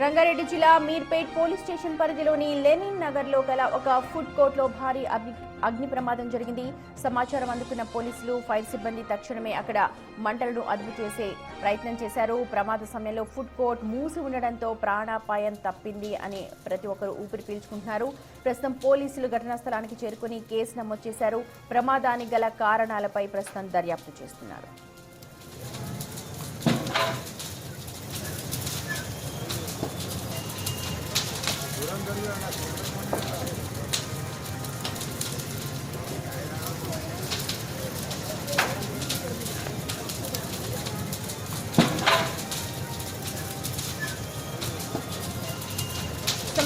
రంగారెడ్డి జిల్లా Meerpet police station పరిధిలోని Lenin Nagar లో గల ఒక ఫుడ్ కోర్ట్ లో భారీ అగ్ని ప్రమాదం జరిగింది. సమాచారం అందుకున్న పోలీసులు, ఫైర్ సిబ్బంది తక్షణమే అక్కడ మంటలను అదుపు చేసే ప్రయత్నం చేశారు. ప్రమాద సమయంలో ఫుడ్ కోర్ట్ మూసి ఉండడంతో ప్రాణాపాయం తప్పింది అని ప్రతి ఒక్కరు ఊపిరి పీల్చుకుంటున్నారు. ప్రస్తుతం పోలీసులు ఘటనా స్థలానికి చేరుకుని కేసు నమోదు చేశారు. ప్రమాదానికి గల కారణాలపై ప్రస్తుతం దర్యాప్తు చేస్తున్నారు.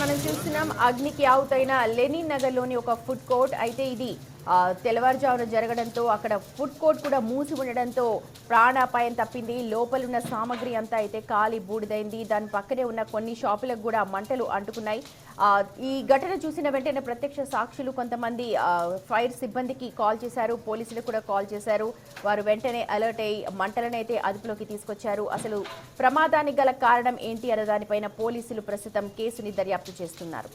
మనం చూస్తున్నాం అగ్నికి ఆవుతైన లెనిన్ నగర్ లోని ఒక ఫుడ్ కోర్ట్. అయితే ఇది తెల్లవారుజామున జరగడంతో అక్కడ ఫుడ్ కోర్ట్ కూడా మూసి ఉండడంతో ప్రాణాపాయం తప్పింది. లోపలున్న సామగ్రి అంతా అయితే కాలి బూడిదైంది. దాని పక్కనే ఉన్న కొన్ని షాపులకు కూడా మంటలు అంటుకున్నాయి. ఈ ఘటన చూసిన వెంటనే ప్రత్యక్ష సాక్షులు కొంతమంది ఫైర్ సిబ్బందికి కాల్ చేశారు, పోలీసులకు కూడా కాల్ చేశారు. వారు వెంటనే అలర్ట్ అయ్యి మంటలనైతే అదుపులోకి తీసుకొచ్చారు. అసలు ప్రమాదానికి గల కారణం ఏంటి అనే దానిపైన పోలీసులు ప్రస్తుతం కేసుని దర్యాప్తు చేస్తున్నారు.